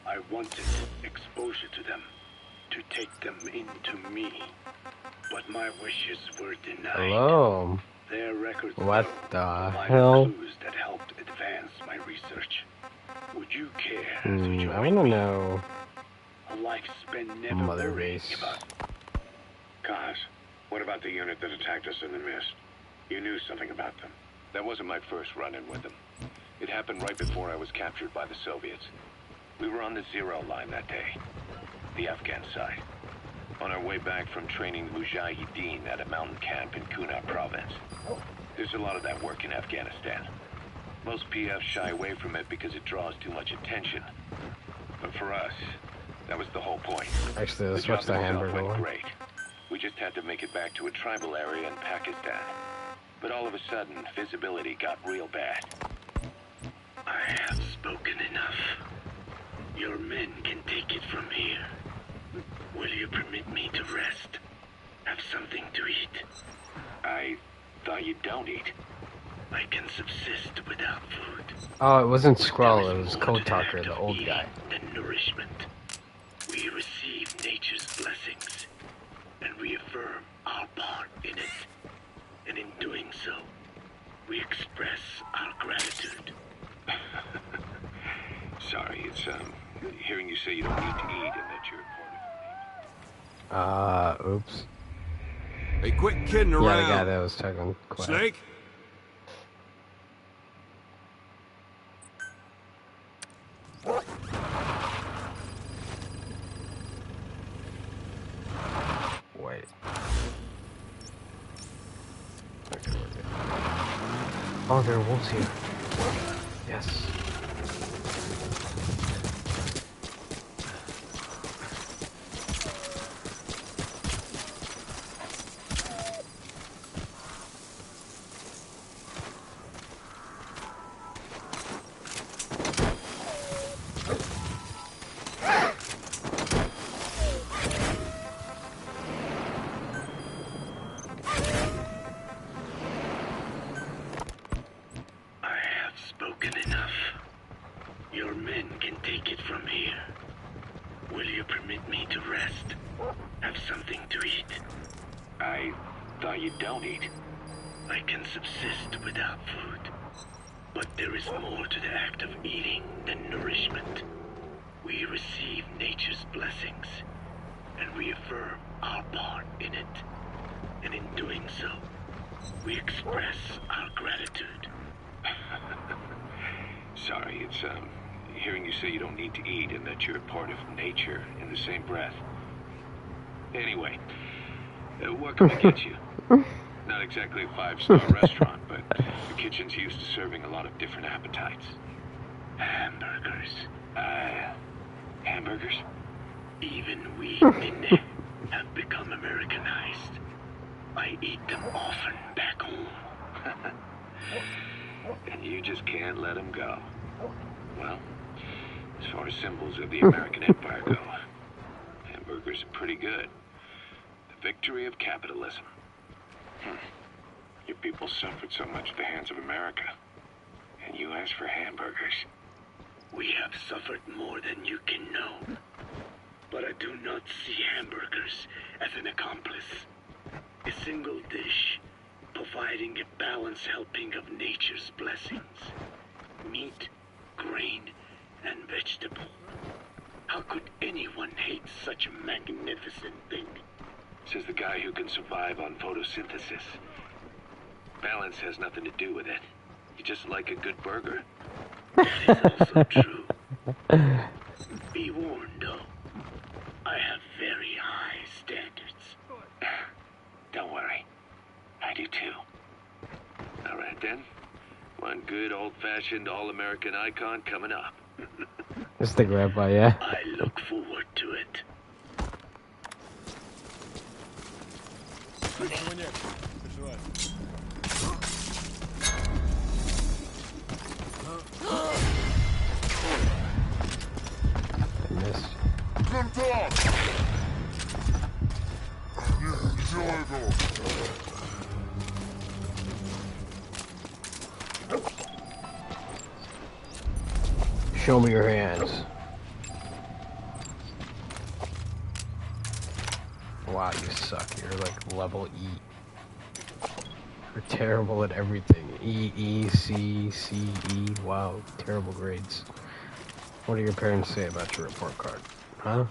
I wanted exposure to them, to take them into me, but my wishes were denied. Hello. Their records What the provided hell? clues that helped advance my research. Would you care to I join wanna me? know. A life spent never Mother worrying base. about. Kaz, what about the unit that attacked us in the mist? You knew something about them. That wasn't my first run-in with them. It happened right before I was captured by the Soviets. We were on the Zero line that day, the Afghan side, on our way back from training Mujahideen at a mountain camp in Kunar province. There's a lot of that work in Afghanistan. Most PFs shy away from it because it draws too much attention. But for us, that was the whole point. Actually, let's The job watch the itself hamburger went one. great. We just had to make it back to a tribal area in Pakistan. But all of a sudden, visibility got real bad. I have spoken enough. Your men can take it from here. Will you permit me to rest? Have something to eat? I thought you don't eat. I can subsist without food. Oh, it wasn't But Skrull, there it is was more Code to the Talker, act the of old eating guy. than nourishment. We receive nature's blessings, and we affirm our part in it. And in doing so, we express our gratitude. Sorry, it's, hearing you say you don't need to eat and that you're part of Oops. Hey, quit kidding Yeah, around. the guy that was talking quiet. Snake? Wait. Okay, we're good. Oh, there are wolves here. Yes. I have spoken enough. Your men can take it from here. Will you permit me to rest? Have something to eat? I thought you don't eat. I can subsist without food. But there is more to the act of eating than nourishment. We receive nature's blessings, and we affirm our part in it. And in doing so, we express our gratitude. Sorry, it's, hearing you say you don't need to eat and that you're part of nature in the same breath. Anyway, what can we get you? Not exactly a five-star restaurant, but the kitchen's used to serving a lot of different appetites. Hamburgers. Hamburgers? Even we Minne have become Americanized. I eat them often back home. And you just can't let them go. Well, as far as symbols of the American Empire go, hamburgers are pretty good. The victory of capitalism. Your people suffered so much at the hands of America. And you asked for hamburgers. We have suffered more than you can know. But I do not see hamburgers as an accomplice. A single dish, providing a balanced helping of nature's blessings. Meat, grain, and vegetable. How could anyone hate such a magnificent thing? Says the guy who can survive on photosynthesis. Balance has nothing to do with it. You just like a good burger. That is also true. Be warned, though. I have very high standards. Don't worry. I do too. All right then. One good old-fashioned all-American icon coming up. It's the grandpa, yeah. I look forward to it. I missed. Show me your hands. Wow, you suck. You're like level E. You're terrible at everything. E, E, C, C, E. Wow, terrible grades. What do your parents say about your report card? Huh?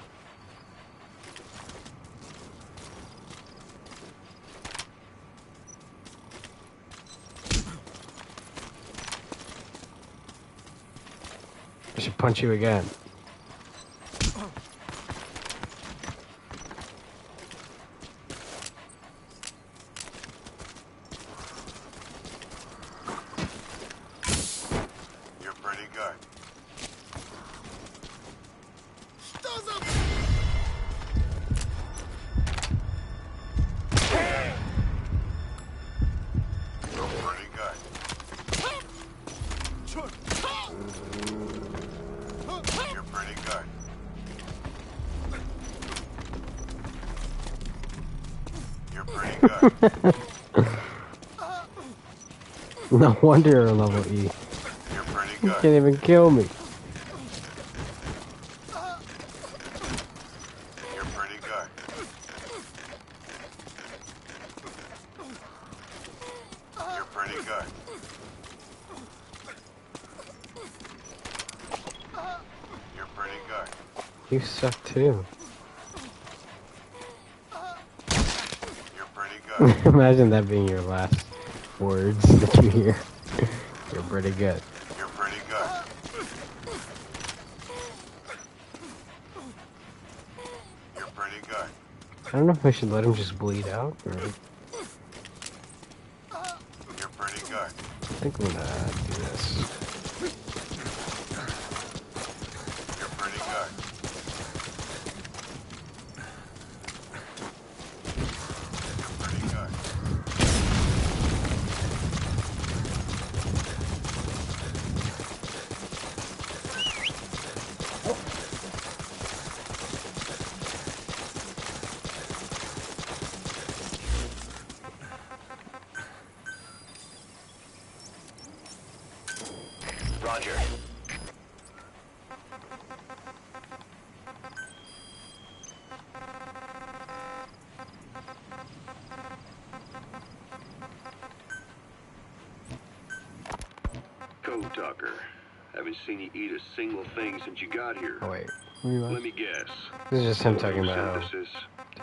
I should punch you again. You're pretty good. You're pretty good. You're pretty good. You're pretty good. No wonder you're a level E. You're pretty You good. can't even kill me. You're pretty good. You're pretty good. You're pretty good. You suck too. You're pretty good. Imagine that being your last words that you hear. You're pretty good. You're pretty good. You're pretty good. I don't know if I should let him just bleed out or You're pretty good. I think I'm gonna do this. You're pretty good. You're pretty good. Roger. Code Talker. Haven't seen you eat a single thing since you got here. Oh wait. Rewind. Let me guess. This is just him talking about Photosynthesis.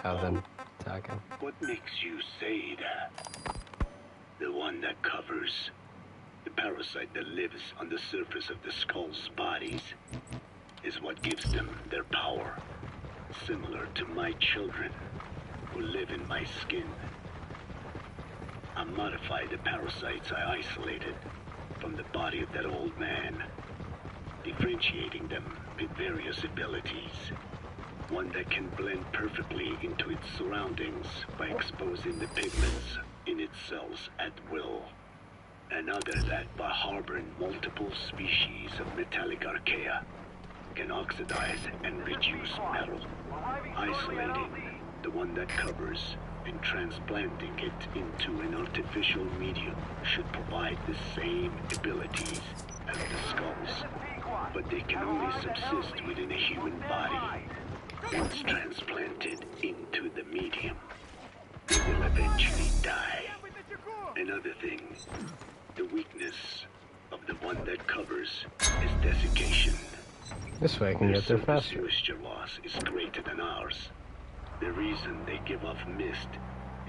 how them talking. What makes you say that? The one that covers. The parasite that lives on the surface of the skull's bodies is what gives them their power. Similar to my children who live in my skin. I modified the parasites I isolated from the body of that old man, differentiating them with various abilities. One that can blend perfectly into its surroundings by exposing the pigments in its cells at will. Another that, by harboring multiple species of metallic archaea, can oxidize and reduce metal, isolating the one that covers and transplanting it into an artificial medium should provide the same abilities as the skulls, but they can only subsist within a human body. Once transplanted into the medium, they will eventually die. Another thing, the weakness of the one that covers is desiccation. This way I can get there Their faster. moisture loss is greater than ours. The reason they give off mist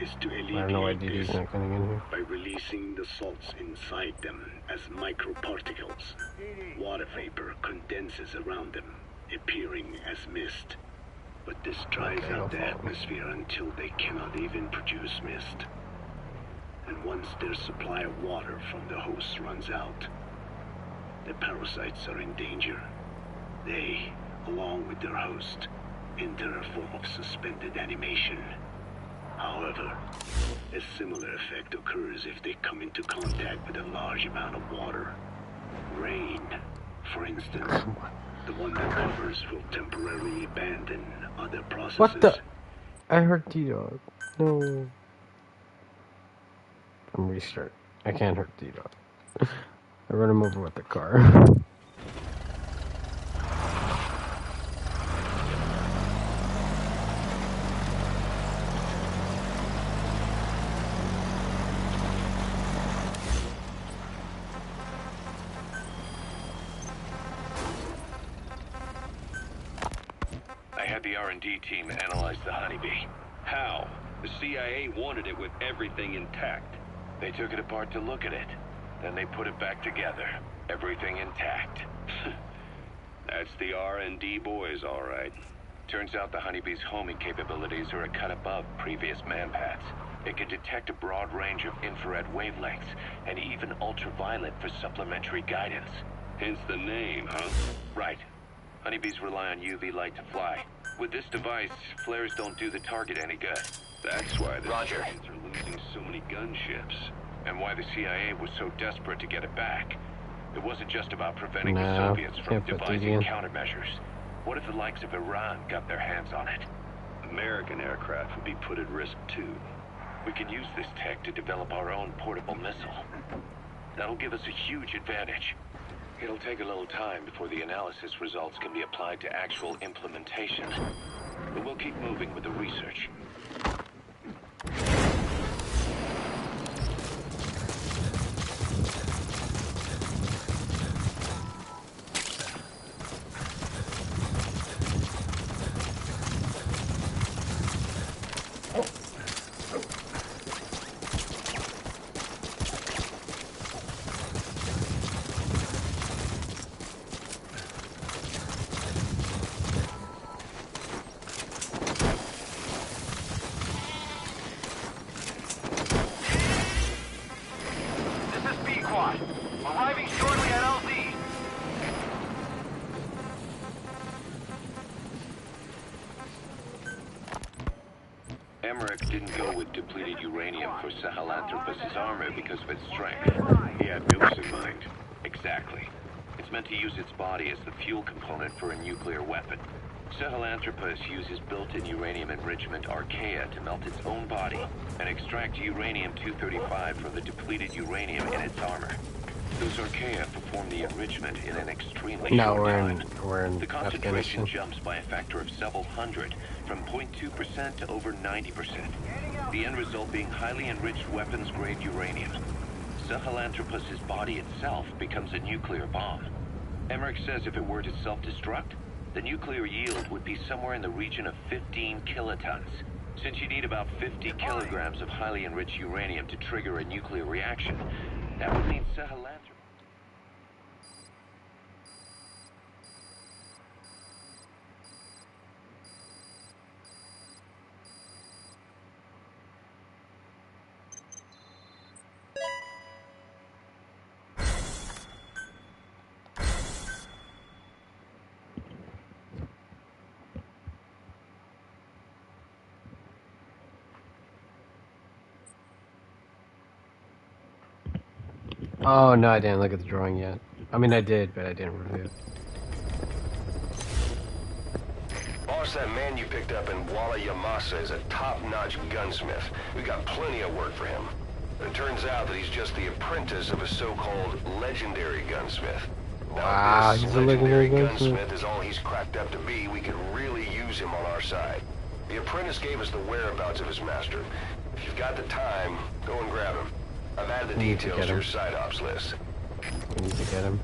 is to I don't know why alleviate DD's this not coming in here. by releasing the salts inside them as microparticles. Water vapor condenses around them, appearing as mist. But this dries Okay, out the I'll follow. atmosphere until they cannot even produce mist. And once their supply of water from the host runs out, the parasites are in danger. They, along with their host, enter a form of suspended animation. However, a similar effect occurs if they come into contact with a large amount of water. Rain, for instance. The one that covers will temporarily abandon other processes. What the? I heard T-Dog. No. I'm restart. I can't hurt T-Dog. I run him over with the car. I had the R&D team analyze the honeybee. How? The CIA wanted it with everything intact. They took it apart to look at it. Then they put it back together. Everything intact. That's the R&D boys, all right. Turns out the honeybee's homing capabilities are a cut above previous manpads. It can detect a broad range of infrared wavelengths, and even ultraviolet for supplementary guidance. Hence the name, huh? Right. Honeybees rely on UV light to fly. With this device, flares don't do the target any good. That's why the Roger. Soviets are losing so many gunships. And why the CIA was so desperate to get it back. It wasn't just about preventing the No, Soviets from can't put these devising in. countermeasures. What if the likes of Iran got their hands on it? American aircraft would be put at risk too. We can use this tech to develop our own portable missile. That'll give us a huge advantage. It'll take a little time before the analysis results can be applied to actual implementation. But we'll keep moving with the research. Arriving shortly at LZ. Emmerich didn't go with depleted uranium for Sahelanthropus' armor because of its strength. He had nukes in mind. Exactly. It's meant to use its body as the fuel component for a nuclear weapon. Sahelanthropus uses built-in uranium enrichment archaea to melt its own body and extract uranium-235 from the depleted uranium in its armor. Those archaea perform the enrichment in an extremely No, short we're time. in The concentration Afghanistan. jumps by a factor of several hundred, from 0.2% to over 90%. The end result being highly enriched weapons-grade uranium. Sahelanthropus' body itself becomes a nuclear bomb. Emmerich says if it were to self-destruct, the nuclear yield would be somewhere in the region of 15 kilotons. Since you need about 50 kilograms of highly enriched uranium to trigger a nuclear reaction, that would mean Sahelanthropus... Oh no, I didn't look at the drawing yet. I mean, I did, but I didn't review it. Boss, that man you picked up in Walla Yamasa is a top-notch gunsmith. We got plenty of work for him. It turns out that he's just the apprentice of a so-called legendary gunsmith. Wow, Now, if he's this a legendary gunsmith gunsmith. is all he's cracked up to be, we could really use him on our side. The apprentice gave us the whereabouts of his master. If you've got the time, go and grab him. I've added the We need to details get to your him. side ops list. We need to get him.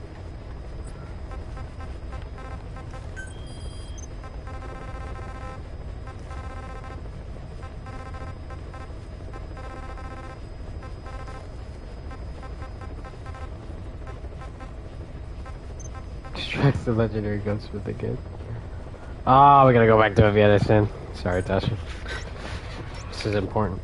Distracts the legendary gunsmith again. Oh, we gotta go back to Afghanistan. Sorry, Tasha. This is important.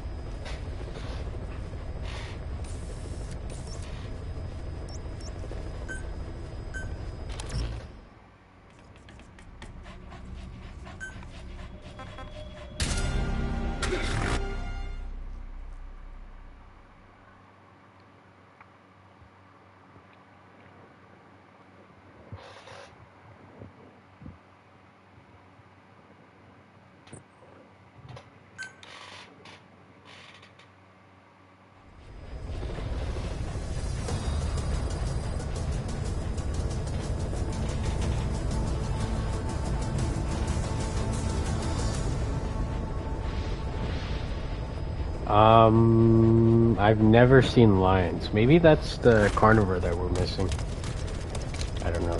I've never seen lions. Maybe that's the carnivore that we're missing. I don't know.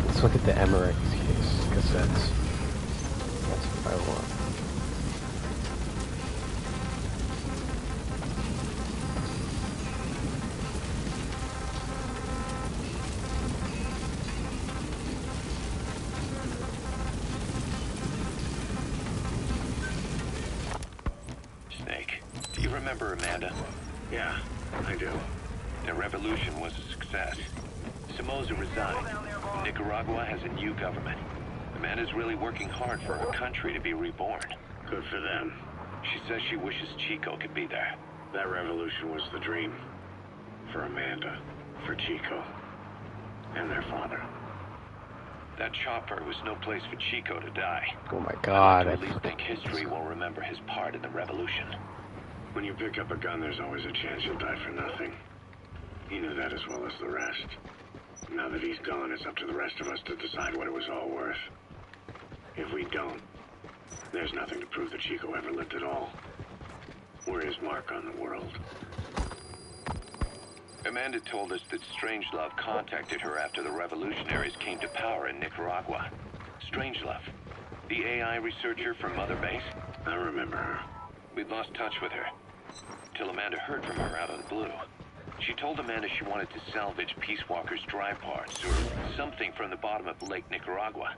Let's look at the Emmerich cassettes. That's what I want. Snake, do you remember Amanda? Yeah, I do. The revolution was a success. Somoza resigned. Nicaragua has a new government. Amanda's really working hard for her country to be reborn. Good for them. She says she wishes Chico could be there. That revolution was the dream. For Amanda, for Chico, and their father. That chopper was no place for Chico to die. Oh my god. I at least think history will remember his part in the revolution. When you pick up a gun, there's always a chance you'll die for nothing. He knew that as well as the rest. Now that he's gone, it's up to the rest of us to decide what it was all worth. If we don't, there's nothing to prove that Chico ever lived at all. We're his mark on the world. Amanda told us that Strangelove contacted her after the revolutionaries came to power in Nicaragua. Strangelove, the AI researcher from Mother Base? I remember her. We'd lost touch with her, till Amanda heard from her out of the blue. She told Amanda she wanted to salvage Peace Walker's drive parts, or something from the bottom of Lake Nicaragua.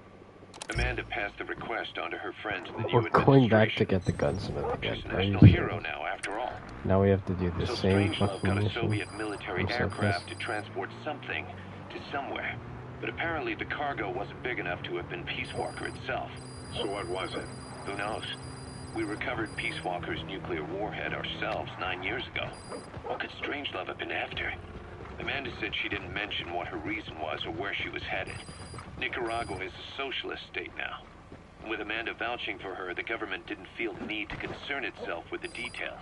Amanda passed the request on to her friends in the new We're going back to administration. get the gunsmith again. She's a national hero now, after all. Now we have to do the So same Strangelove fucking got a mission. Soviet military Looks like aircraft this. to transport something to somewhere. But apparently the cargo wasn't big enough to have been Peace Walker itself. So what was it? Who knows? We recovered Peace Walker's nuclear warhead ourselves 9 years ago. What could Strangelove have been after? Amanda said she didn't mention what her reason was or where she was headed. Nicaragua is a socialist state now. With Amanda vouching for her, the government didn't feel the need to concern itself with the details.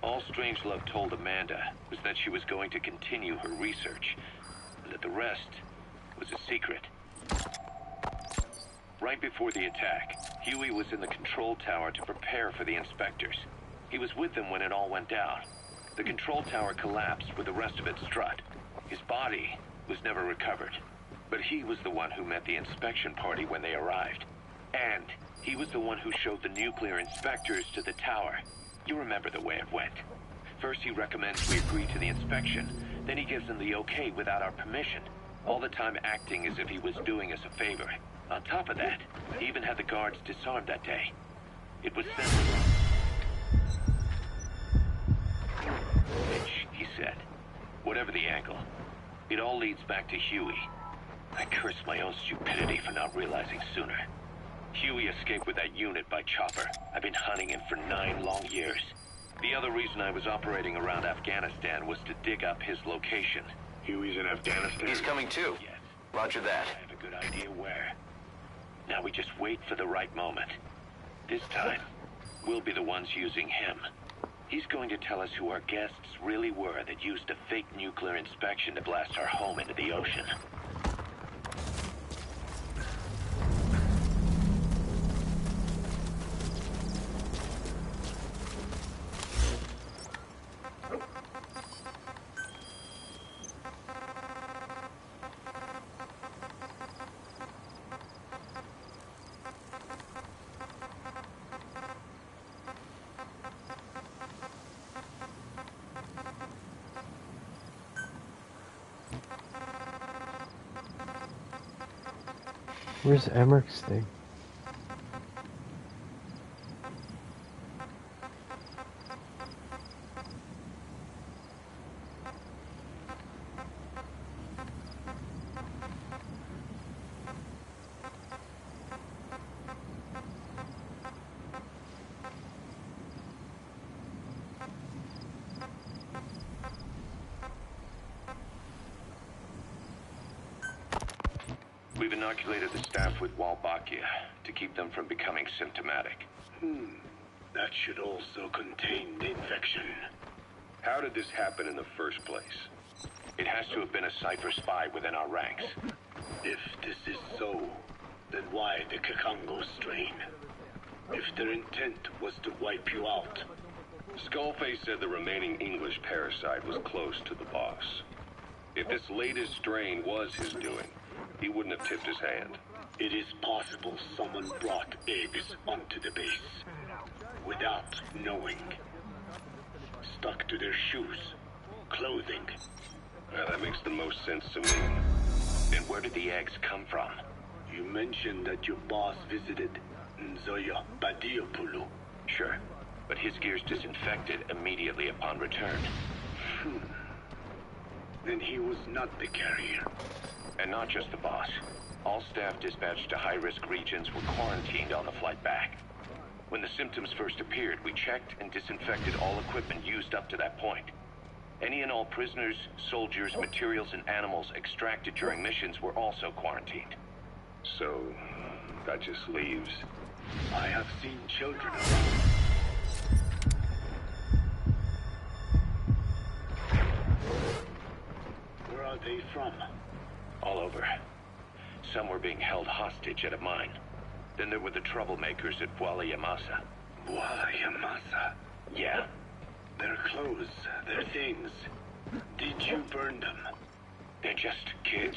All Strangelove told Amanda was that she was going to continue her research, and that the rest was a secret. Right before the attack, Huey was in the control tower to prepare for the inspectors. He was with them when it all went down. The control tower collapsed with the rest of it strut. His body was never recovered, but he was the one who met the inspection party when they arrived. And he was the one who showed the nuclear inspectors to the tower. You remember the way it went. First he recommends we agree to the inspection, then he gives them the okay without our permission, all the time acting as if he was doing us a favor. On top of that, he even had the guards disarmed that day. It was sensible. Bitch, he said. Whatever the angle, it all leads back to Huey. I curse my own stupidity for not realizing sooner. Huey escaped with that unit by chopper. I've been hunting him for 9 long years. The other reason I was operating around Afghanistan was to dig up his location. Huey's in Afghanistan? He's coming too. Yes, Roger that. I have a good idea where. Now we just wait for the right moment. This time, we'll be the ones using him. He's going to tell us who our guests really were that used a fake nuclear inspection to blast our home into the ocean. Where's Emmerich's thing? We've inoculated the staff with Wolbachia to keep them from becoming symptomatic. That should also contain the infection. How did this happen in the first place? It has to have been a Cypher spy within our ranks. If this is so, then why the Kakongo strain? If their intent was to wipe you out, Skullface said the remaining English parasite was close to the boss. If this latest strain was his doing, he wouldn't have tipped his hand. it is possible someone brought eggs onto the base without knowing. Stuck to their shoes, clothing. Well, that makes the most sense to me. Then where did the eggs come from? You mentioned that your boss visited Nzoya Badiopulu. Sure, but his gear's disinfected immediately upon return. Then he was not the carrier. And not just the boss. All staff dispatched to high-risk regions were quarantined on the flight back. When the symptoms first appeared, we checked and disinfected all equipment used up to that point. Any and all prisoners, soldiers, materials, and animals extracted during missions were also quarantined. So, that just leaves... I have seen children around. Where are they from? All over. Some were being held hostage at a mine. Then there were the troublemakers at Bwala Yamasa. Bwala Yamasa. Yeah. Their clothes, their things. Did you burn them? They're just kids.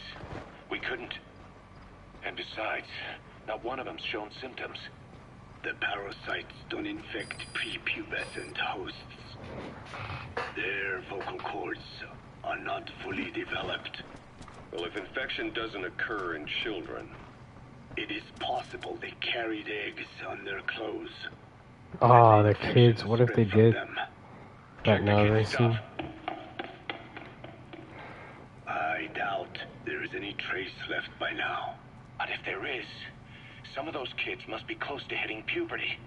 We couldn't. And besides, not one of them's shown symptoms. The parasites don't infect prepubescent hosts. Their vocal cords are not fully developed. Well, if infection doesn't occur in children... It is possible they carried eggs on their clothes. Oh, they're kids. What if they did? Them. But now they see. I doubt there is any trace left by now. And if there is, some of those kids must be close to hitting puberty.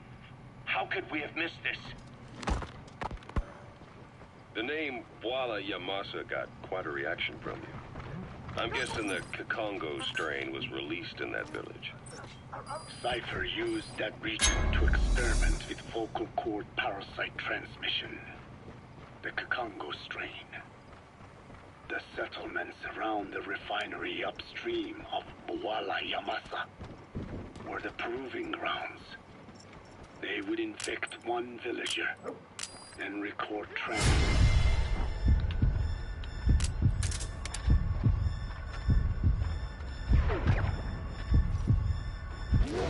How could we have missed this? The name Bwala Yamasa got quite a reaction from you. I'm guessing the Kakongo strain was released in that village. Cypher used that region to experiment with vocal cord parasite transmission. The Kakongo strain. The settlements around the refinery upstream of Bwala Yamasa were the proving grounds. They would infect one villager and record trends.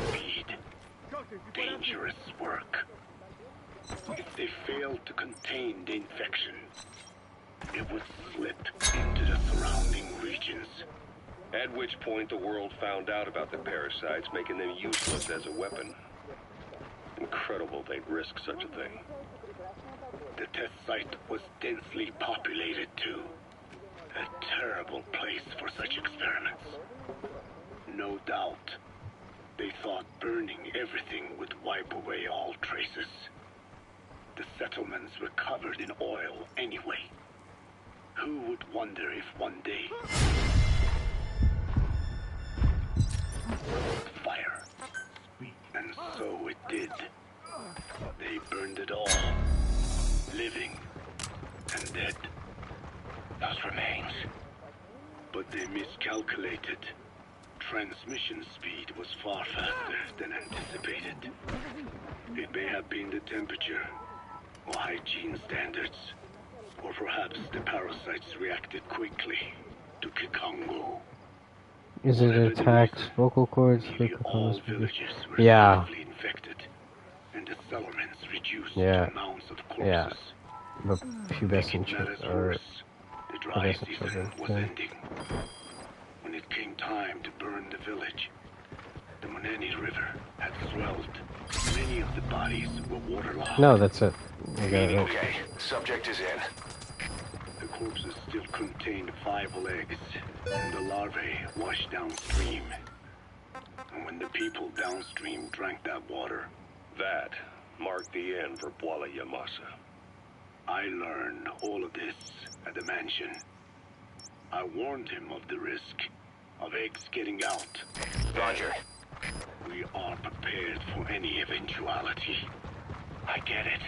Speed. Dangerous work. If they failed to contain the infection, it would slip into the surrounding regions. At which point the world found out about the parasites, making them useless as a weapon. Incredible they'd risk such a thing. The test site was densely populated too. A terrible place for such experiments. No doubt, they thought burning everything would wipe away all traces. The settlements were covered in oil anyway. Who would wonder if one day... fire. And so it did. They burned it all. Living and dead. Those remains. But they miscalculated. Transmission speed was far faster than anticipated. It may have been the temperature, or hygiene standards, or perhaps the parasites reacted quickly to Kakongo. Is it attacked vocal cords? Nearly all villages were Yeah. severely infected, and the settlements reduced Yeah. to mounds of corpses. Yeah. The pubescent Making children, matters or worse, the dry pubescent season children, was yeah. ending. When it came time to burn the village, the Moneni River had swelled. Many of the bodies were waterlogged. No, that's it. I got it. Okay, subject is in. The corpses still contained viable eggs, and the larvae washed downstream. And when the people downstream drank that water, That marked the end for Bwala Yamasa. I learned all of this at the mansion. I warned him of the risk, of eggs getting out. Roger. We are prepared for any eventuality. I get it.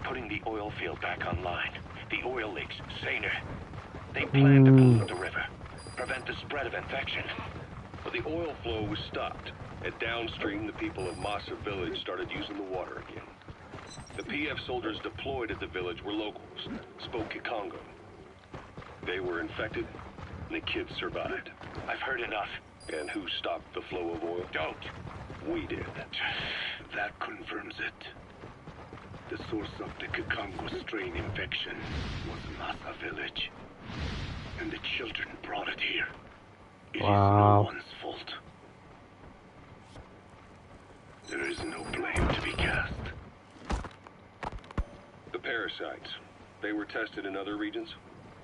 Putting the oil field back online. The oil leaks, saner. They plan to pollute the river. Prevent the spread of infection. But the oil flow was stopped, and downstream the people of Massa Village started using the water again. The PF soldiers deployed at the village were locals, spoke Kikongo. They were infected, and the kids survived. I've heard enough. And who stopped the flow of oil? Don't. We did. That confirms it. The source of the Kikongo strain infection was Massa Village. And the children brought it here. It is no one's fault. There is no blame to be cast. The parasites, they were tested in other regions?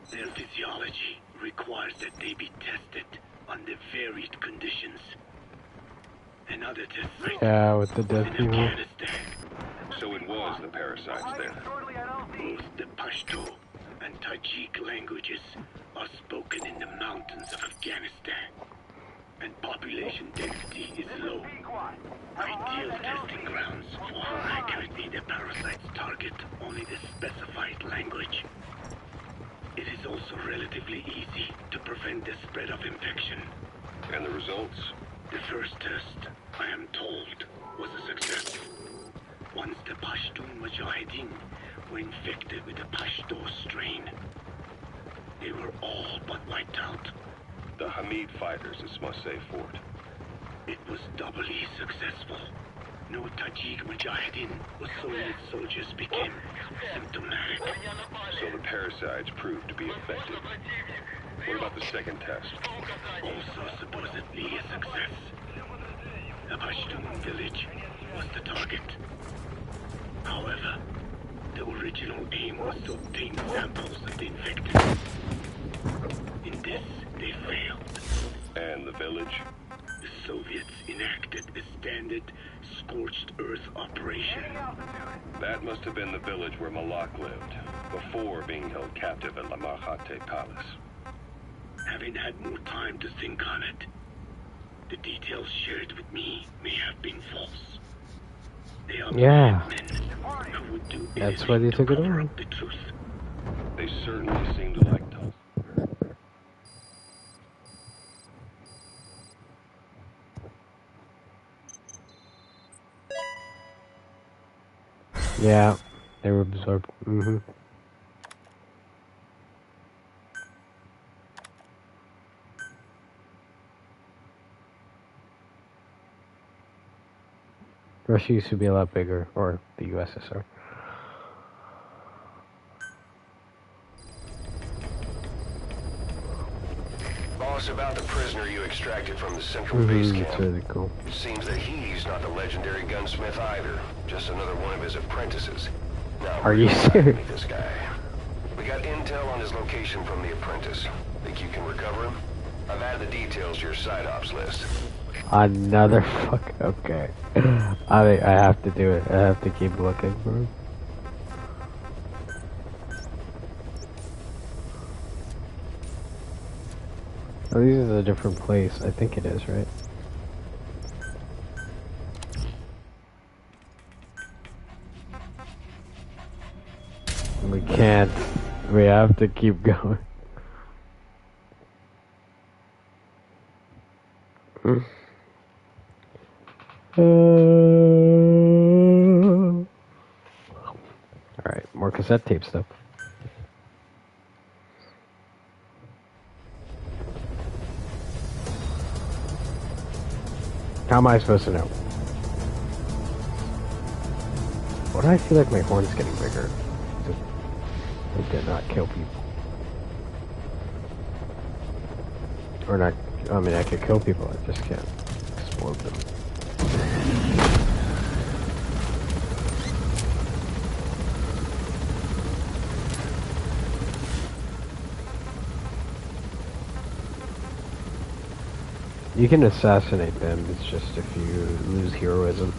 Their physiology requires that they be tested under varied conditions. Another test site Yeah, with the was dead in people. Afghanistan. So it was the parasites then. Both the Pashto and Tajik languages are spoken in the mountains of Afghanistan, and population density is low. Ideal testing grounds for how accurately the parasites target only the specified language. It is also relatively easy to prevent the spread of infection. And the results? The first test, I am told, was a success. Once the Pashtun Mujahideen were infected with the Pashto strain, they were all but wiped out. The Hamid fighters at Smasseh Fort. It was doubly successful. No Tajik Mujahideen or Soviet soldiers became symptomatic. So the parasites proved to be effective. What about the second test? Also supposedly a success. The Pashtun village was the target. However, the original aim was to obtain samples of the infected. In this, they failed. And the village? The Soviets enacted a standard scorched earth operation. That must have been the village where Malak lived, before being held captive at La Marjate Palace. Having had more time to think on it, the details shared with me may have been false. They are Yeah. men who would do That's why they anything to took it cover over. up the truth. They certainly seemed to like Tulsa. Yeah, they were absorbed. Russia used to be a lot bigger, or the USSR. Boss, about the prisoner you extracted from the central base It's camp. really cool. It seems that he's not the legendary gunsmith either. Just another one of his apprentices. Now, Are you we're gonna serious? meet this guy. We got intel on his location from the apprentice. Think you can recover him? I've added the details to your side ops list. Another fuck. Okay. I have to do it. I have to keep looking for him. Oh, this is a different place. I think it is, right? We can't. We have to keep going. Alright, more cassette tape stuff. How am I supposed to know? Why do I feel like my horn's getting bigger? It did not kill people. Or not, I mean I could kill people, I just can't explode them. You can assassinate them, it's just if you lose heroism.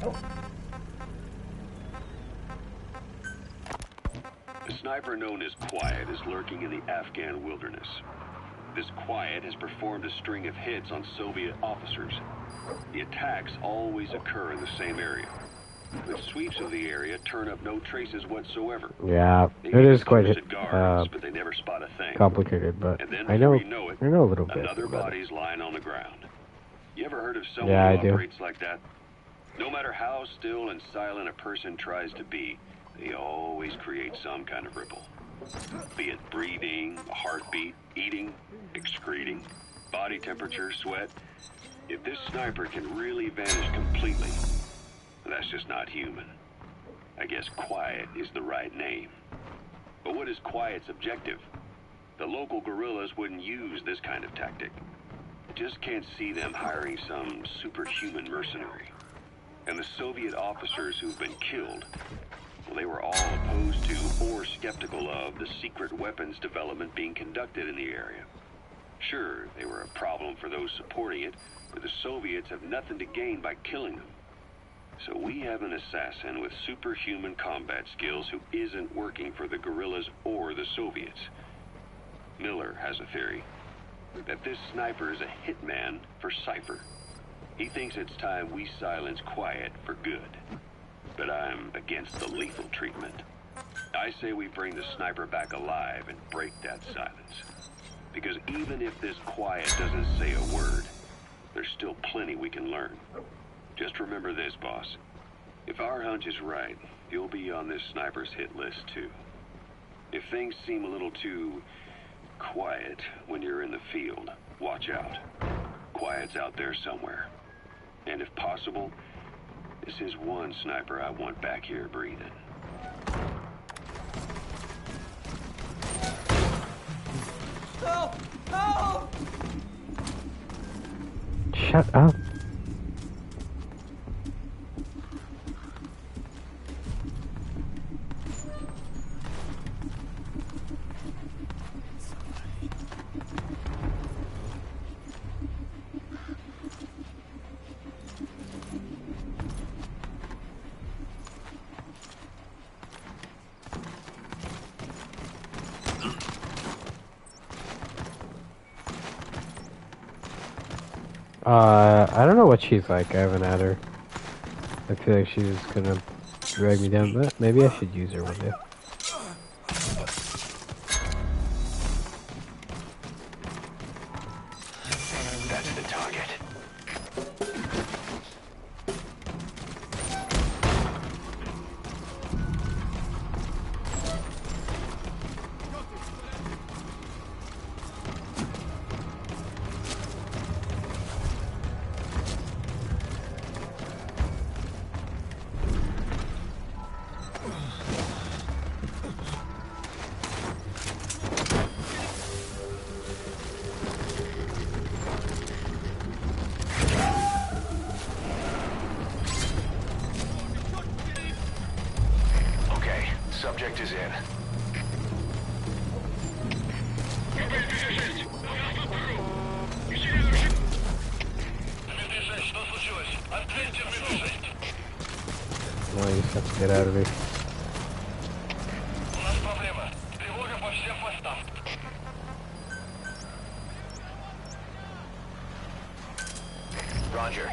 A sniper known as Quiet is lurking in the Afghan wilderness. This Quiet has performed a string of hits on Soviet officers. The attacks always occur in the same area. But sweeps of the area turn up no traces whatsoever. Yeah, it is quite guards, but they never spot a thing. complicated, but And then I know, before you know it, I know a little bit. another about it. body's lying on the ground. You ever heard of someone Yeah, I who do. operates like that? No matter how still and silent a person tries to be, they always create some kind of ripple. Be it breathing, a heartbeat, eating, excreting, body temperature, sweat. If this sniper can really vanish completely, that's just not human. I guess Quiet is the right name. But what is Quiet's objective? The local guerrillas wouldn't use this kind of tactic. I just can't see them hiring some superhuman mercenary. And the Soviet officers who've been killed, well, they were all opposed to or skeptical of the secret weapons development being conducted in the area. Sure, they were a problem for those supporting it, but the Soviets have nothing to gain by killing them. So we have an assassin with superhuman combat skills who isn't working for the guerrillas or the Soviets. Miller has a theory that this sniper is a hitman for Cypher. He thinks it's time we silence Quiet for good. But I'm against the lethal treatment. I say we bring the sniper back alive and break that silence. Because even if this Quiet doesn't say a word, there's still plenty we can learn. Just remember this, boss. If our hunch is right, you'll be on this sniper's hit list too. If things seem a little too quiet when you're in the field, watch out. Quiet's out there somewhere. And if possible, this is one sniper I want back here breathing. Help! Help! Shut up. I don't know what she's like. I haven't had her. I feel like she's gonna drag me down, but maybe I should use her one day. That's the target. Subject is in. No, you just have to get out of here. Roger.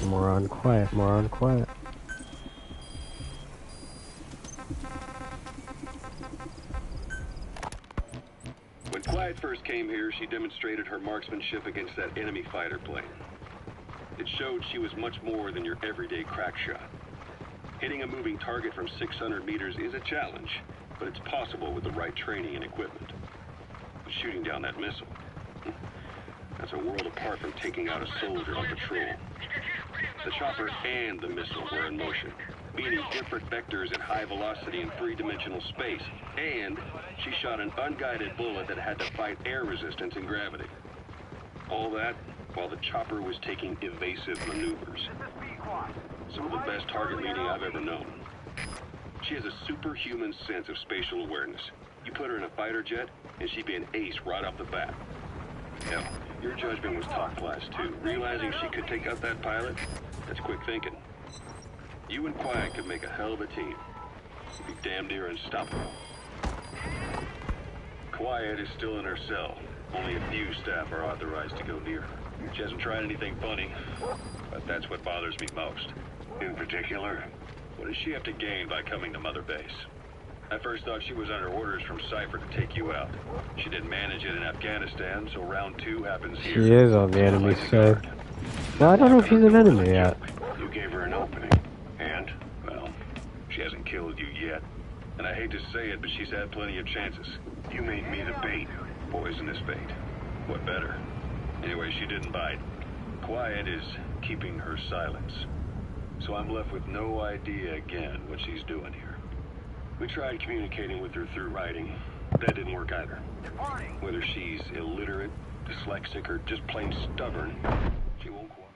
More on quiet, more on quiet. When Quiet first came here, she demonstrated her marksmanship against that enemy fighter plane. It showed she was much more than your everyday crack shot. Hitting a moving target from 600 meters is a challenge, but it's possible with the right training and equipment. But shooting down that missile, that's a world apart from taking out a soldier on patrol. The chopper and the missile were in motion, meaning different vectors at high velocity in three-dimensional space, and she shot an unguided bullet that had to fight air resistance and gravity. All that while the chopper was taking evasive maneuvers. Some of the best target leading I've ever known. She has a superhuman sense of spatial awareness. You put her in a fighter jet, and she'd be an ace right off the bat. Hell, your judgment was top class, too. Realizing she could take out that pilot, that's quick thinking. You and Quiet could make a hell of a team. You'd be damn near unstoppable. Quiet is still in her cell. Only a few staff are authorized to go near her. She hasn't tried anything funny, but that's what bothers me most. In particular? What does she have to gain by coming to Mother Base? I first thought she was under orders from Cypher to take you out. She didn't manage it in Afghanistan, so round 2 happens here. She is on the enemy side. No, I don't know if she's an enemy yet. You gave her an opening. And? Well, she hasn't killed you yet. And I hate to say it, but she's had plenty of chances. You made me the bait. Poisonous bait. What better? Anyway, she didn't bite. Quiet is keeping her silence. So I'm left with no idea again what she's doing here. We tried communicating with her through writing. That didn't work either. Whether she's illiterate, dyslexic, or just plain stubborn, she won't cooperate.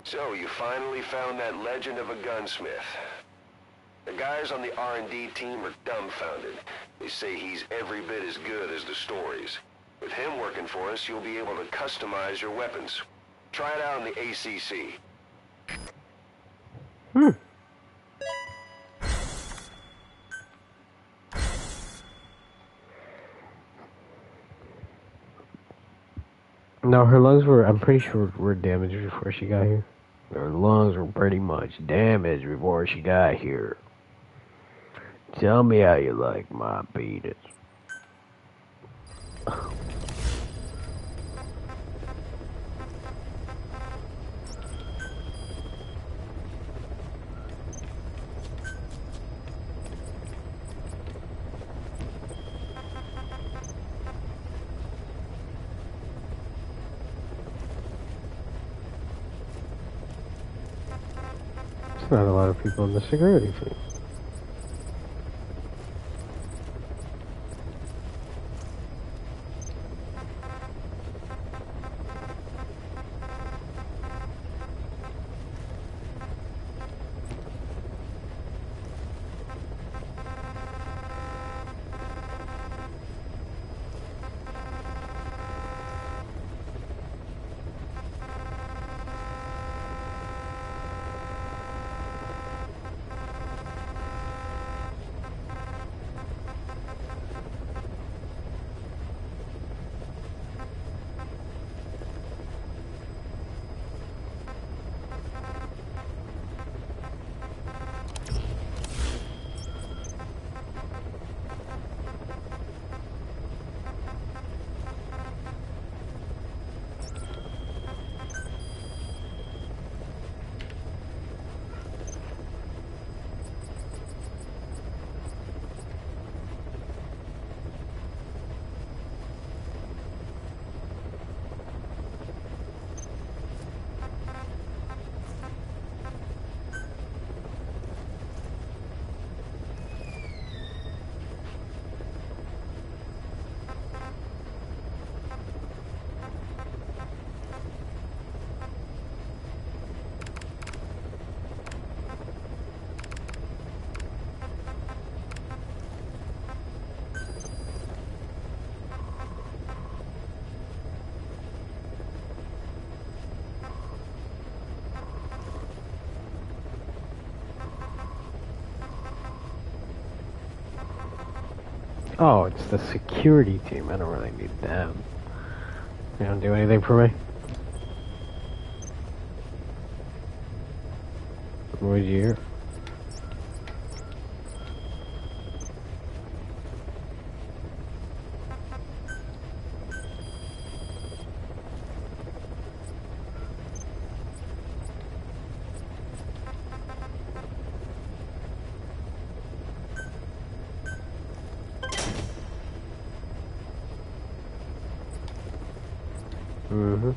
So, you finally found that legend of a gunsmith. The guys on the R&D team are dumbfounded. They say he's every bit as good as the stories. With him working for us, you'll be able to customize your weapons. Try it out on the ACC. No, her lungs were, I'm pretty sure, were damaged before she got here. Her lungs were pretty much damaged before she got here. Tell me how you like my penis. Not a lot of people in the security fleet. Oh, it's the security team. I don't really need them. They don't do anything for me. What did you hear? Mm-hmm.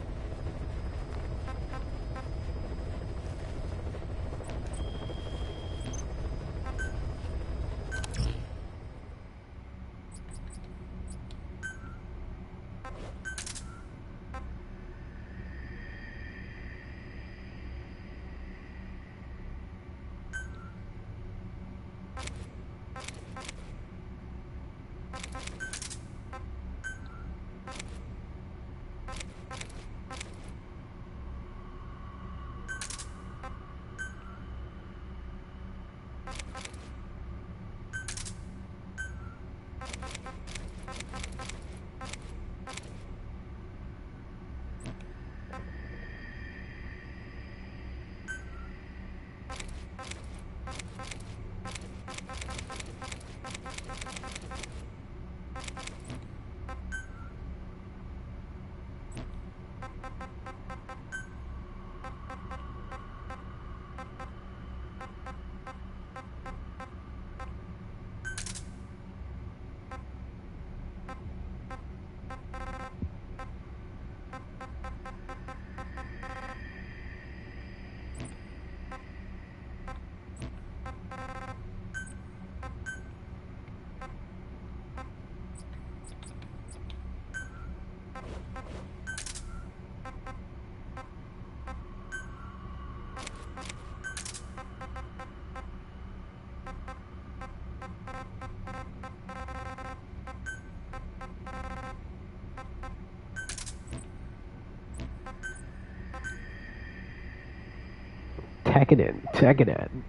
Tack it in, tack it in.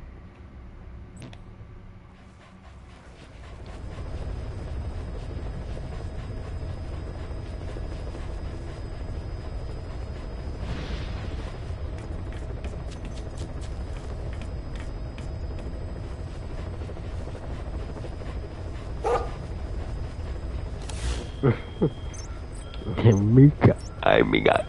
Mika, amiga.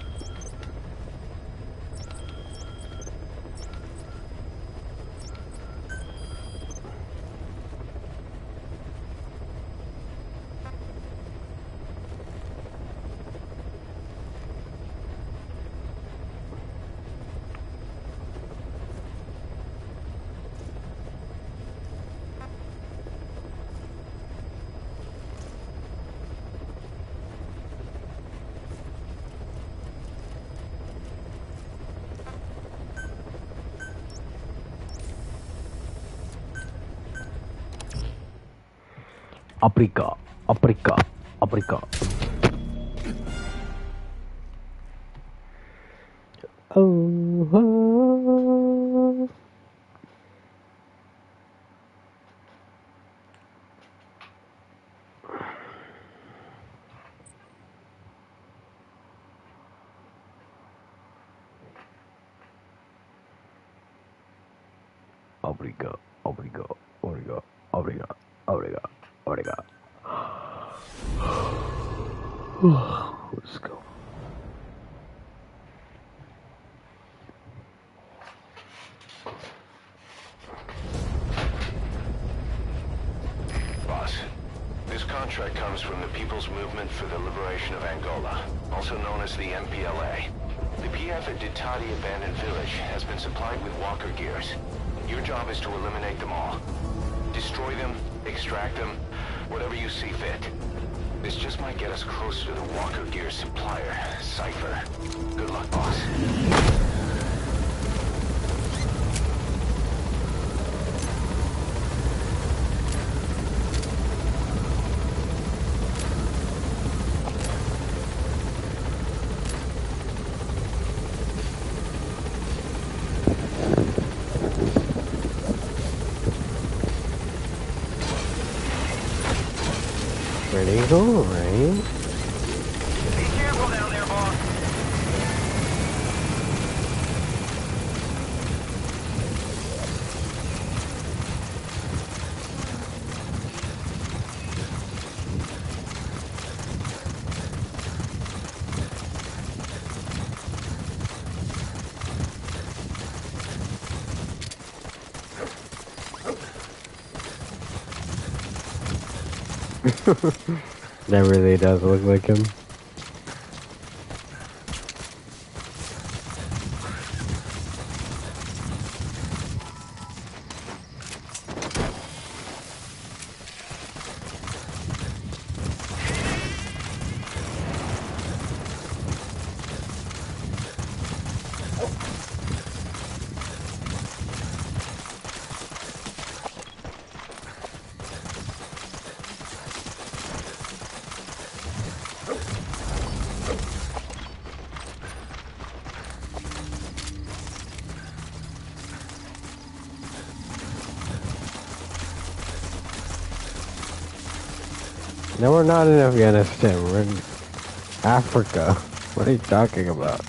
Aprika, aprika, aprika. Oh, aprika, aprika, aprika, aprika, aprika, aprika. Let's go. Boss, this contract comes from the People's Movement for the Liberation of Angola, also known as the MPLA. The PF at Ditati Abandoned Village has been supplied with walker gears. Your job is to eliminate them all. Destroy them, extract them, whatever you see fit. This just might get us closer to the walker gear supplier, Cypher. Good luck, boss. Ready to go, right? Be careful down there, boss. That really does look like him. No, we're not in Afghanistan. We're in Africa. What are you talking about?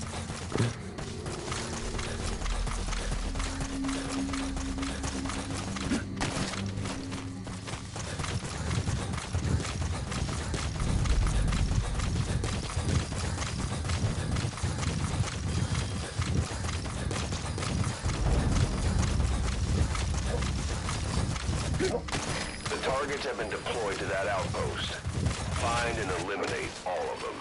The targets have been deployed to that outpost. Find and eliminate all of them.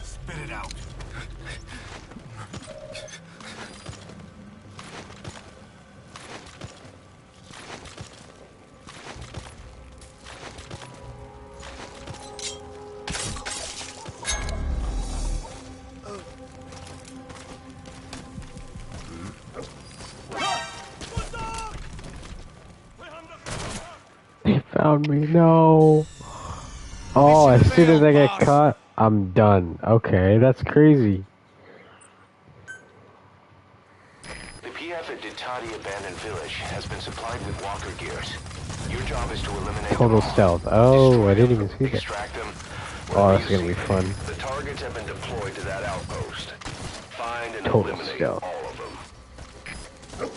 Spit it out. They found me. No. Oh, as soon as I get caught, I'm done. Okay, that's crazy. The PF at Ditati Abandoned Village has been supplied with walker gears. Your job is to eliminate Total them all. stealth. Oh, Destroy I didn't them, even see that. extract them. Oh, that's Wherever gonna you be see fun. fit. The targets have been deployed to that outpost. Find and Total eliminate stealth. all of them.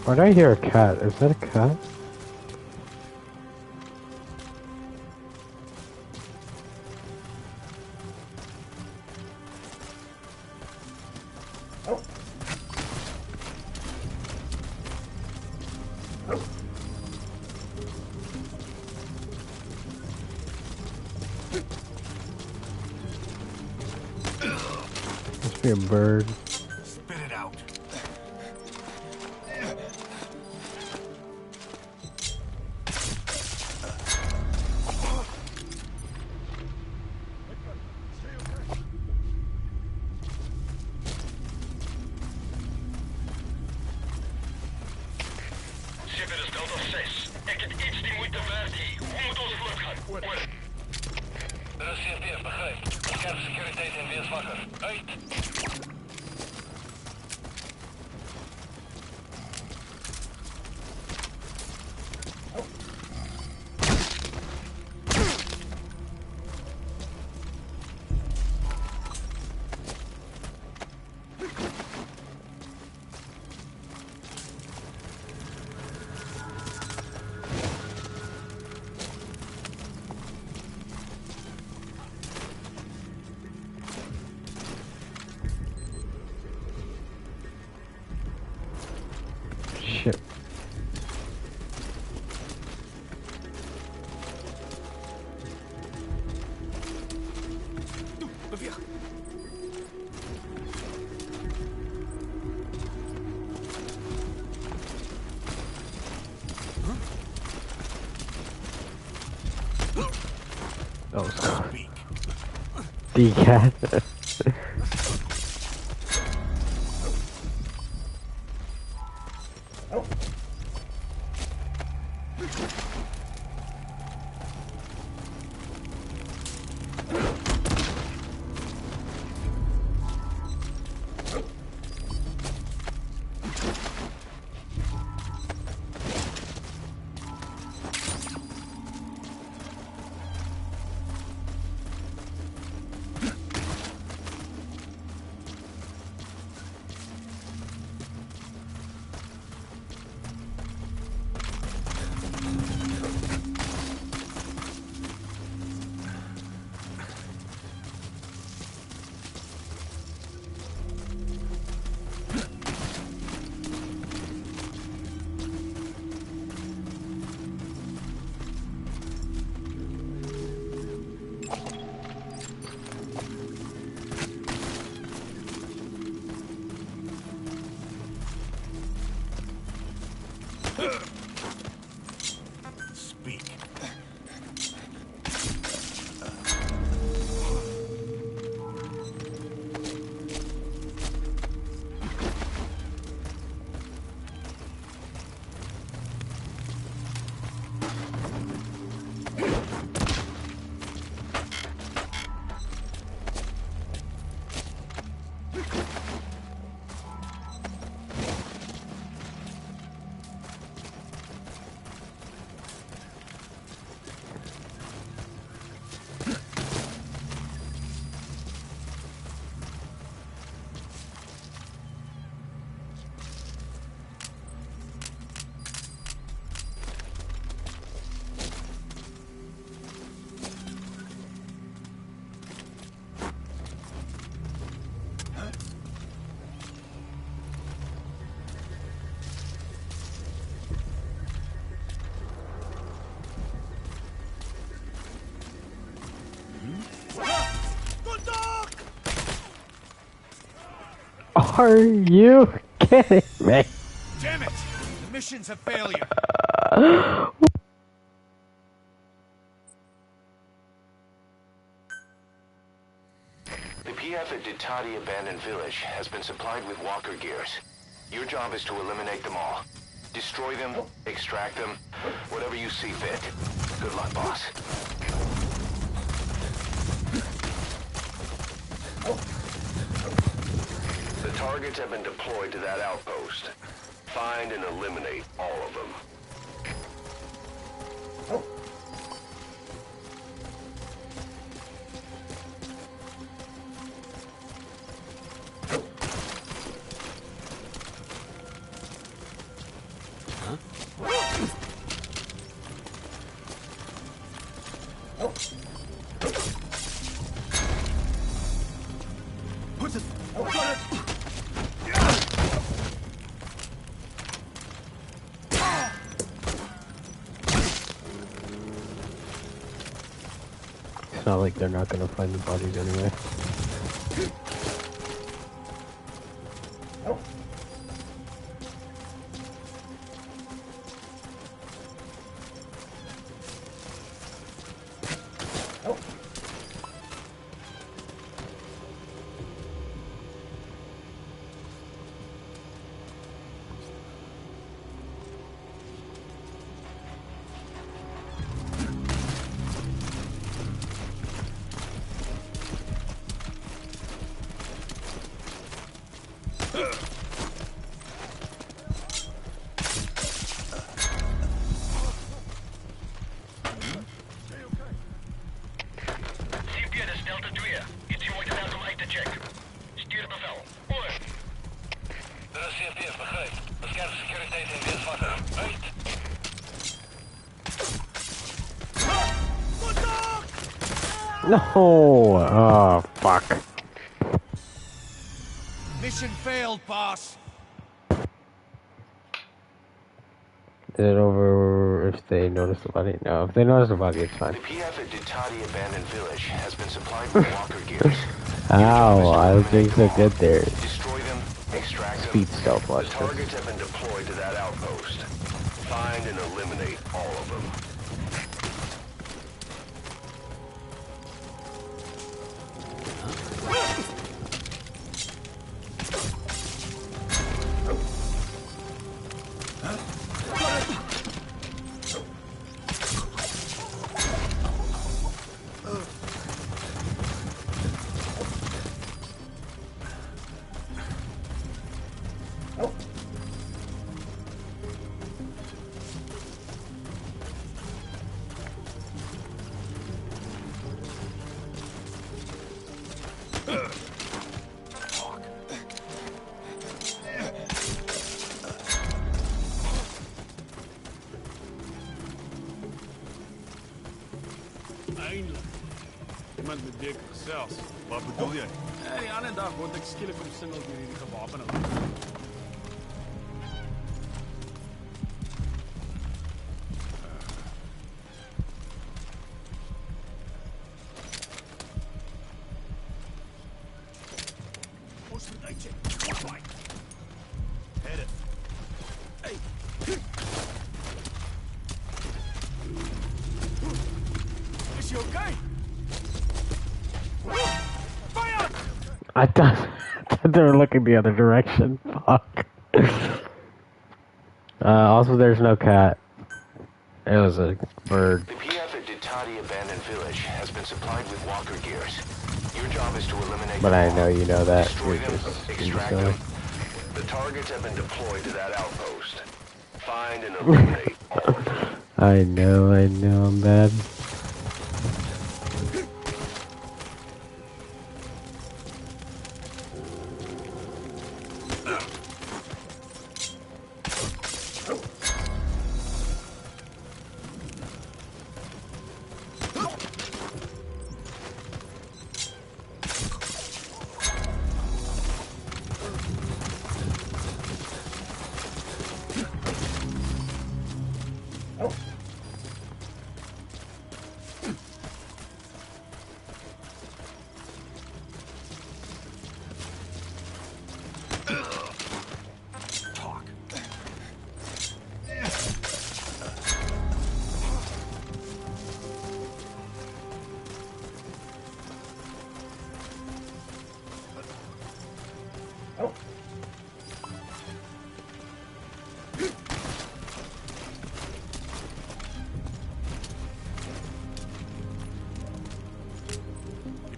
Why did I hear a cat? Is that a cat? Must be a bird. Spit it out. Navier. Oh, sorry. Speak. Decat. Speak. Are you kidding me? Damn it! The mission's a failure. The PF at Ditati Abandoned Village has been supplied with walker gears. Your job is to eliminate them all. Destroy them, extract them, whatever you see fit. Good luck, boss. The targets have been deployed to that outpost. Find and eliminate all of them. It's not like they're not gonna find the bodies anyway. No! Oh, fuck. Mission failed, boss. Is it over if they notice the body? No, if they notice the body, it's fine. The PF at Ditati Abandoned Village has been supplied with walker gears. Ow, I was doing so good there. Destroy them, extract them. Speed stealth, The watch targets this. have been deployed to that outpost. Find and eliminate all of them. Eindelijk. Iemand met dikke gesels. Wat bedoel je? Die andere dag word ik skielik omsingeld deur hierdie gewapende. Ons moet uitcheck. Hit it. Hey. Is you okay? Fire! I thought they were looking the other direction. Fuck. Also, there's no cat. It was a bird. The PF at Ditati Abandoned Village has been supplied with walker gears. Your job is to eliminate But them I all. know you know that. Destroy You're them, just extract silly. them. The targets have been deployed to that outpost. Find and eliminate all of them. I know, I'm bad.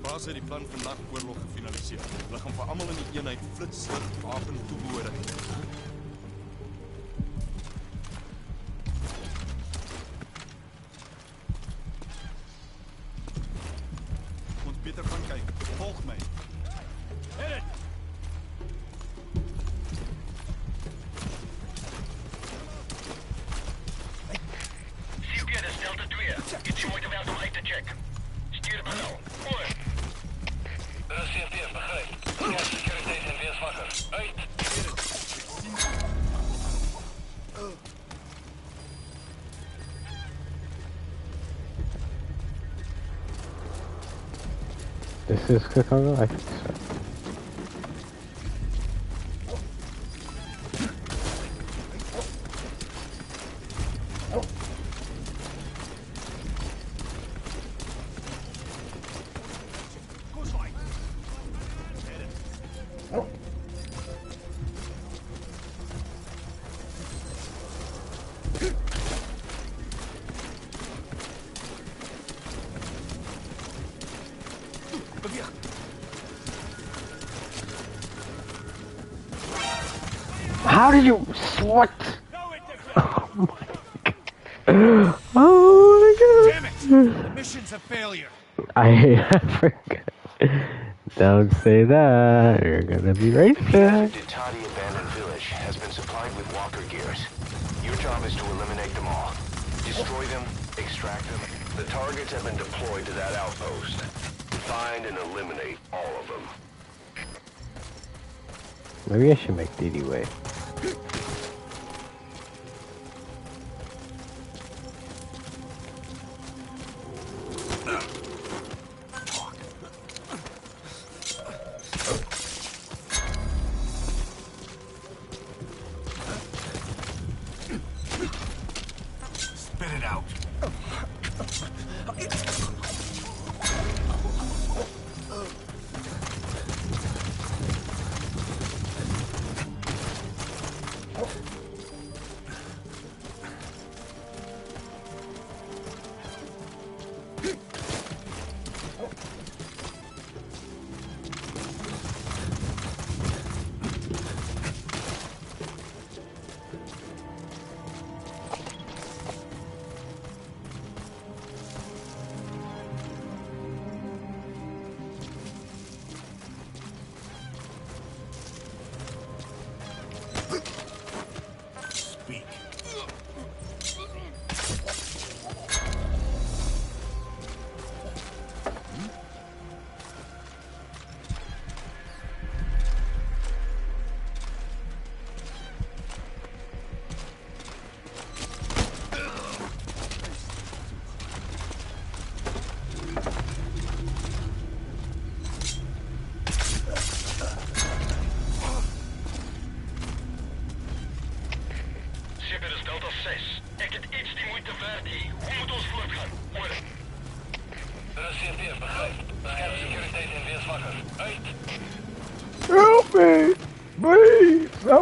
Baas het die plan vir nagoorlog gefinaliseer. Hulle gaan vir almal in die eenheid flitslig wapen toebehoorde. Ons beter gaan kyk. Volg my. Hit it! CP, dis Delta 2. Iets jy moeite werd om uit te check. Stuur maar nou. Oor. Dit is CP, begryp. Ja, sekuriteit en wees wakker. Uit. This is Chicago? I think so. Goes right. Hit it. Beweeg. How did you... What? Go it, Oh my god. Damn it! The mission's a failure. I forgot. Don't say that. You're gonna be The racist. Ditati Abandoned Village has been supplied with walker gears. Your job is to eliminate them all. Destroy them, extract them. The targets have been deployed to that outpost. Find and eliminate all of them. Maybe I should make DD way.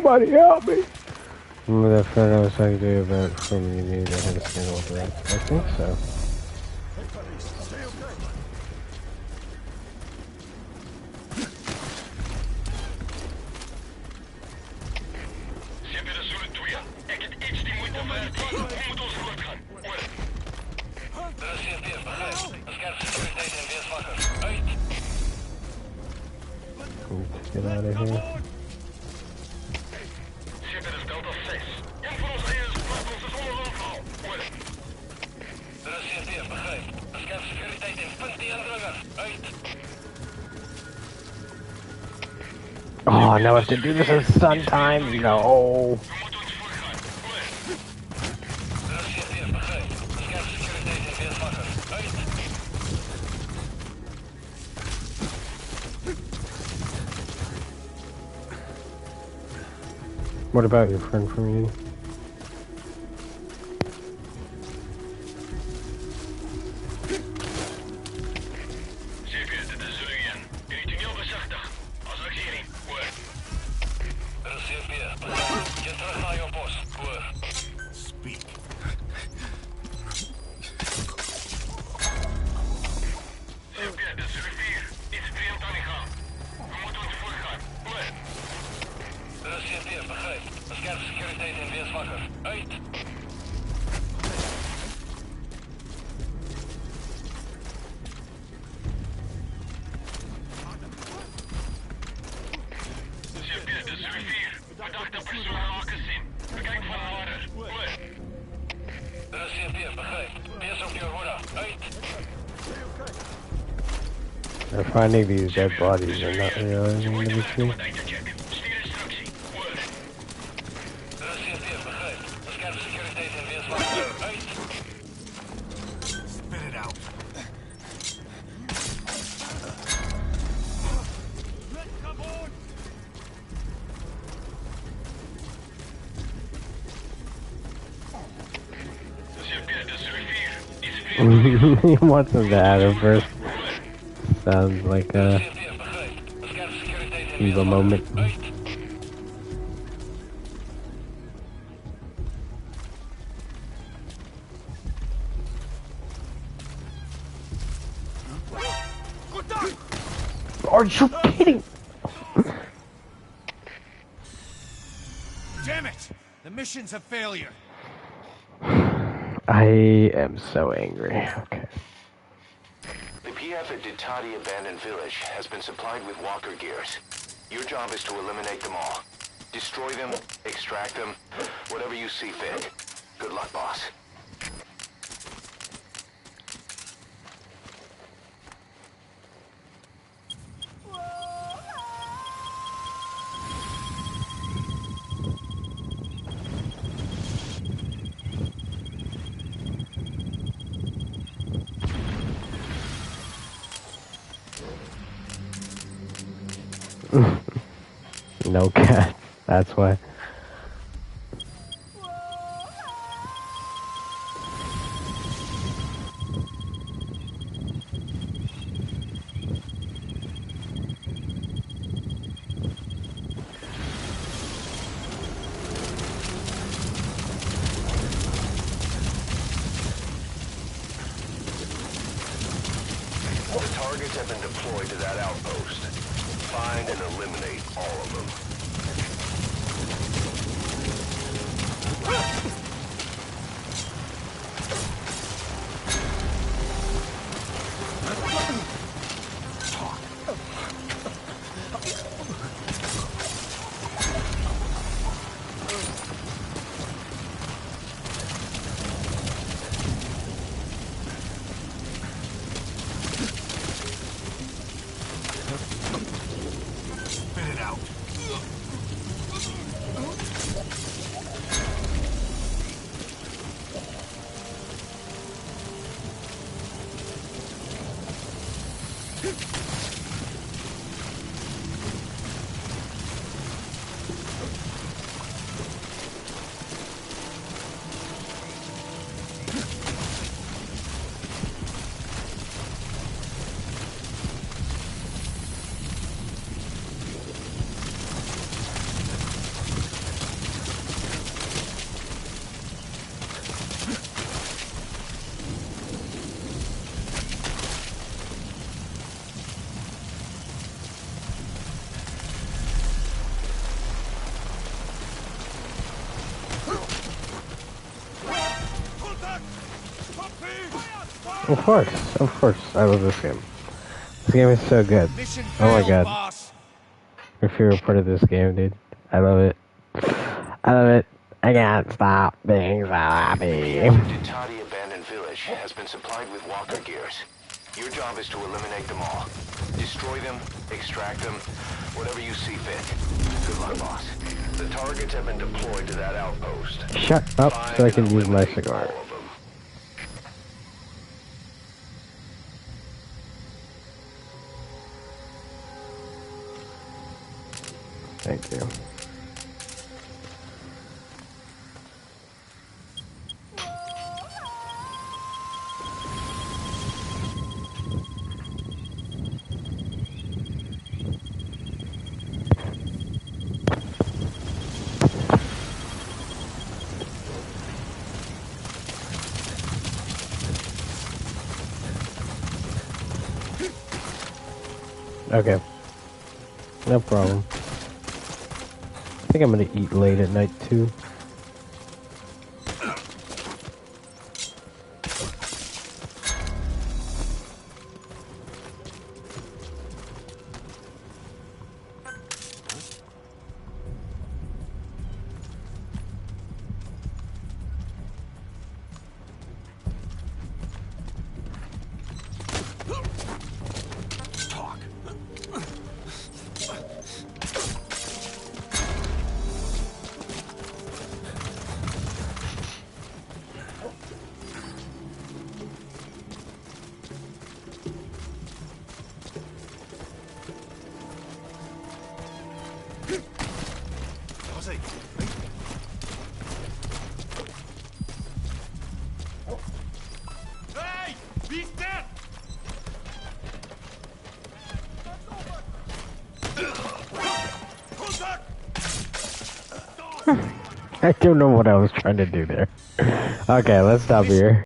Somebody help me! Remember that friend I was talking to you about from you knew that had a scandal with that? I think so. Get out of here. Oh, now I have to do this in sun time? No. What about your friend from you? They're finding these dead bodies and not realizing the issue. Spit it out. He wants them to add him first. Sounds like a evil moment. Are you kidding? Damn it! The mission's a failure. I am so angry. Okay. The PF at Ditati Abandoned Village has been supplied with walker gears. Your job is to eliminate them all. Destroy them, extract them, whatever you see fit. Good luck, boss. No cat. That's why. The targets have been deployed to that outpost. Find and eliminate all of them. Of course, I love this game. This game is so good. Oh my god. My favorite part of this game, dude. I love it. I love it. I can't stop being so happy. The Tati abandoned village has been supplied with walker gears. Your job is to eliminate them all. Destroy them, extract them, whatever you see fit. Good luck, boss. The targets have been deployed to that outpost. Shut up so I can use my cigar. All of them. Thank you. Okay. No problem. I think I'm gonna eat late at night too. Hey! He's dead! I don't know what I was trying to do there. Okay, let's stop here.